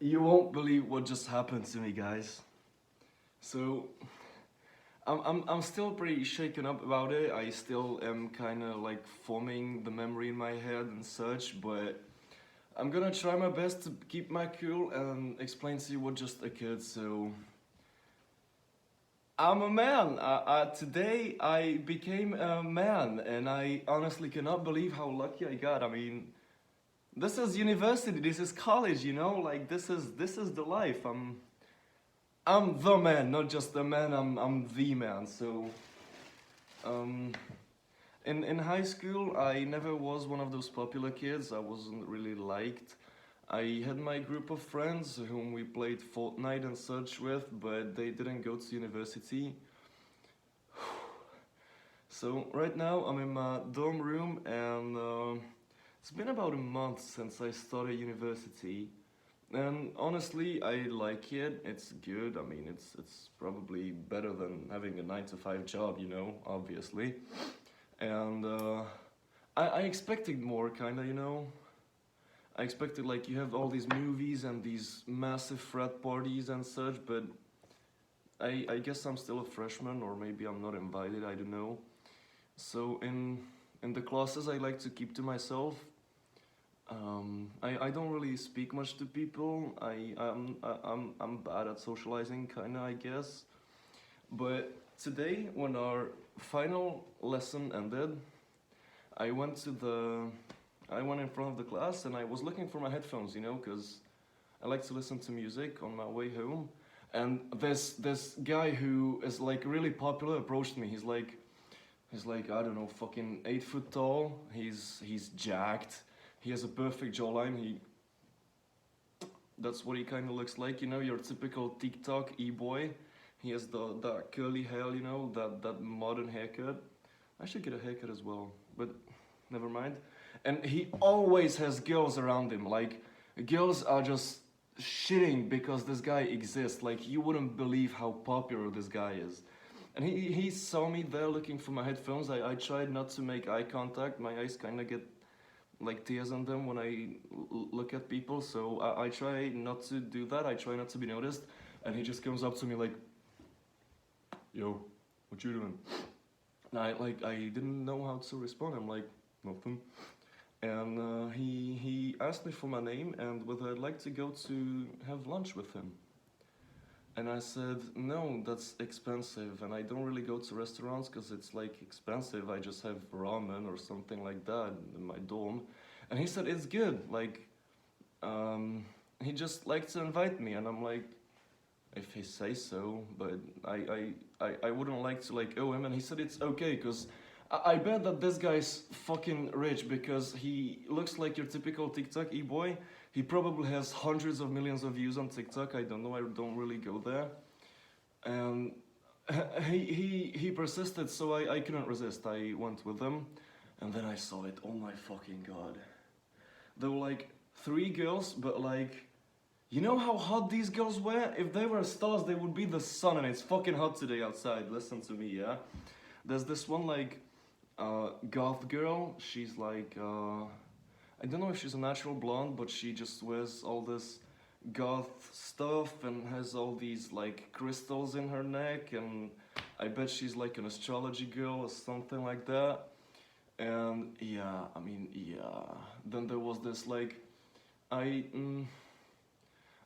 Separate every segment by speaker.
Speaker 1: You won't believe what just happened to me, guys. So, I'm still pretty shaken up about it. I still am kind of like forming the memory in my head and such, but I'm gonna try my best to keep my cool and explain to you what just occurred. So, I'm a man. Today I became a man, and I honestly cannot believe how lucky I got. I mean, this is university, this is college, you know, like this is the life. I'm the man, not just the man. I'm the man. So, um, in high school, I never was one of those popular kids. I wasn't really liked. I had my group of friends whom we played Fortnite and such with, but they didn't go to university. So right now I'm in my dorm room, and it's been about a month since I started university. And honestly, I like it. It's good. I mean, it's probably better than having a 9 to 5 job, you know, obviously. And I expected more, kinda, you know. I expected like you have all these movies and these massive frat parties and such, but I guess I'm still a freshman, or maybe I'm not invited. I don't know. So in the classes, I like to keep to myself. I don't really speak much to people. I'm bad at socializing, kinda, I guess. But today, when our final lesson ended, I went to the I went in front of the class and I was looking for my headphones, you know, because I like to listen to music on my way home. And this guy who is like really popular approached me. He's like I don't know, fucking 8 foot tall. He's jacked. He has a perfect jawline. That's what he kind of looks like, you know, your typical TikTok e-boy. He has the that curly hair, you know, that modern haircut. I should get a haircut as well, but never mind. And he always has girls around him. Like, girls are just shitting because this guy exists. Like, you wouldn't believe how popular this guy is. And he saw me there looking for my headphones. I tried not to make eye contact. My eyes kind of get like tears on them when I look at people. So I try not to do that. I try not to be noticed. And he just comes up to me like, "Yo, what you doing?" And I didn't know how to respond. I'm like, "Nothing." And he asked me for my name and whether I'd like to go to have lunch with him. And I said, no, that's expensive, and I don't really go to restaurants because it's like expensive. I just have ramen or something like that in my dorm. And he said, it's good. Like, he just liked to invite me, and I'm like, if he says so, but I wouldn't like to like owe him. And he said it's okay because I bet that this guy's fucking rich because he looks like your typical TikTok e-boy. He probably has hundreds of millions of views on TikTok. I don't know. I don't really go there. And he persisted, so I couldn't resist. I went with him, and then I saw it. Oh my fucking god! There were like three girls, but like, you know how hot these girls were? If they were stars, they would be the sun, and it's fucking hot today outside. Listen to me, yeah? There's this one like goth girl. She's like I don't know if she's a natural blonde, but she just wears all this goth stuff and has all these like crystals in her neck, and I bet she's like an astrology girl or something like that. And yeah, I mean, yeah. Then there was this like I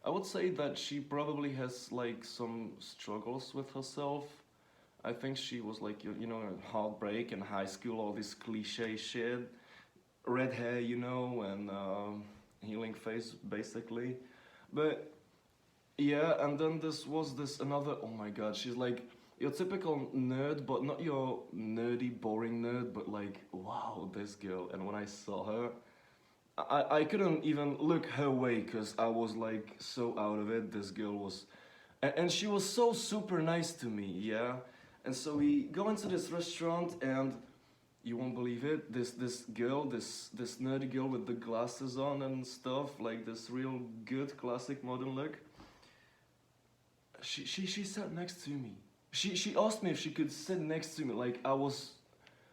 Speaker 1: I would say that she probably has like some struggles with herself. I think she was like you know, heartbreak in high school, all this cliche shit, red hair, you know, and healing face basically. But yeah, and then this was this another. Oh my god, she's like your typical nerd, but not your nerdy, boring nerd, but like wow, this girl. And when I saw her, I couldn't even look her way because I was like so out of it. This girl was, and she was so super nice to me, yeah. And so we go into this restaurant, and you won't believe it. This girl, this nerdy girl with the glasses on and stuff, like this real good classic modern look. She sat next to me. She asked me if she could sit next to me. Like I was,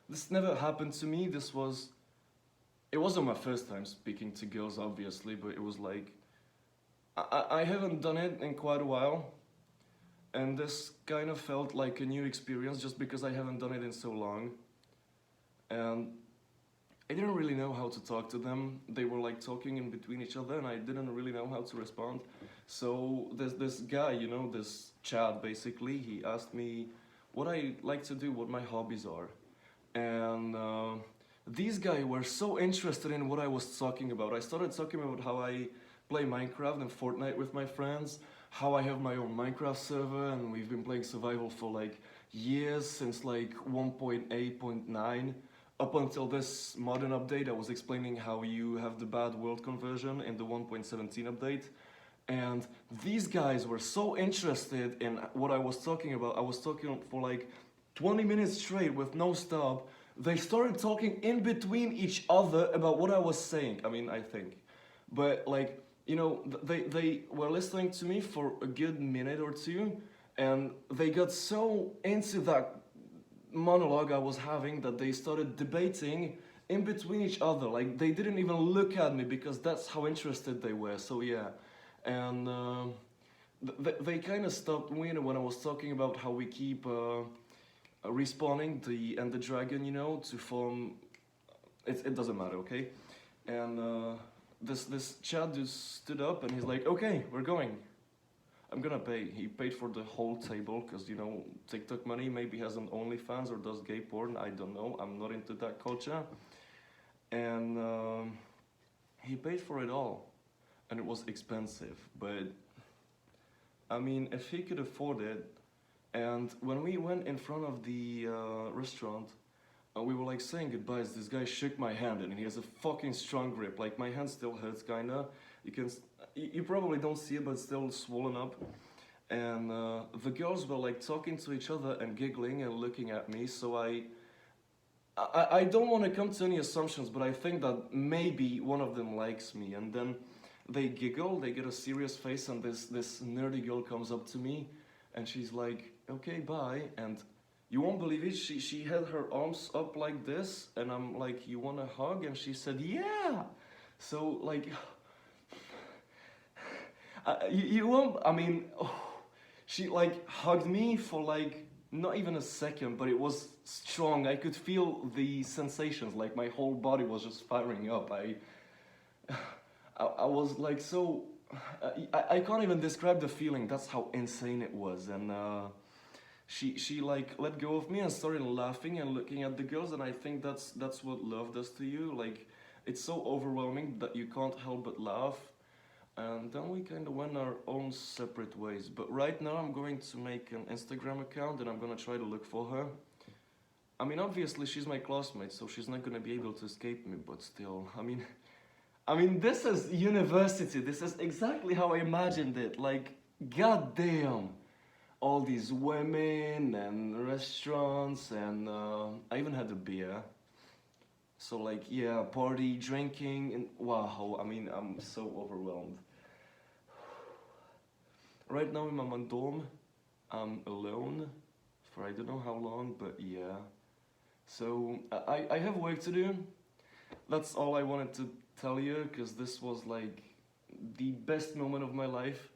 Speaker 1: this never happened to me. It wasn't my first time speaking to girls, obviously, but it was like I haven't done it in quite a while, and this kind of felt like a new experience just because I haven't done it in so long. And I didn't really know how to talk to them. They were like talking in between each other, and I didn't really know how to respond. So there's this guy, you know, this Chad basically, he asked me what I like to do, what my hobbies are. And these guys were so interested in what I was talking about. I started talking about how I play Minecraft and Fortnite with my friends, how I have my own Minecraft server, and we've been playing survival for like years, since like 1.8.9 up until this modern update. I was explaining how you have the bad world conversion in the 1.17 update. And these guys were so interested in what I was talking about. I was talking for like 20 minutes straight with no stop. They started talking in between each other about what I was saying. I mean, I think. But like, you know, they were listening to me for a good minute or two, and they got so into that monologue I was having that they started debating in between each other. Like, they didn't even look at me because that's how interested they were. So yeah, and they kind of stopped me when I was talking about how we keep respawning the Ender Dragon, you know, to form. It doesn't matter, okay? And this Chad just stood up and he's like, "Okay, we're going. I'm gonna pay." He paid for the whole table because, you know, TikTok money maybe has an OnlyFans or does gay porn. I don't know. I'm not into that culture. And he paid for it all, and it was expensive. But I mean, if he could afford it, and when we went in front of the restaurant, we were like saying goodbyes. This guy shook my hand, and he has a fucking strong grip. Like, my hand still hurts, kinda. You can, you probably don't see it, but it's still swollen up. And the girls were like talking to each other and giggling and looking at me. So I don't want to come to any assumptions, but I think that maybe one of them likes me. And then they giggle, they get a serious face, and this nerdy girl comes up to me, and she's like, "Okay, bye." And you won't believe it, she had her arms up like this, and I'm like, "You want a hug?" And she said, "Yeah." So like, you won't. I mean, oh, she like hugged me for like not even a second, but it was strong. I could feel the sensations. Like, my whole body was just firing up. I was like so. I can't even describe the feeling. That's how insane it was. And she like let go of me and started laughing and looking at the girls. And I think that's what love does to you. Like, it's so overwhelming that you can't help but laugh. And then we kind of went our own separate ways. But right now I'm going to make an Instagram account and I'm gonna try to look for her. I mean, obviously she's my classmate, so she's not gonna be able to escape me. But still, I mean, this is university. This is exactly how I imagined it. Like, goddamn, all these women and restaurants, and I even had a beer. So like, yeah, party, drinking, and wow. I mean, I'm so overwhelmed. Right now in my dorm, I'm alone for I don't know how long, but yeah. So I have work to do. That's all I wanted to tell you, because this was like the best moment of my life,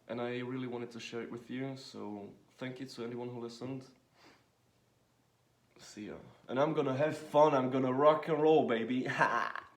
Speaker 1: and I really wanted to share it with you. So thank you to anyone who listened. See ya. And I'm gonna have fun. I'm gonna rock and roll, baby. Ha!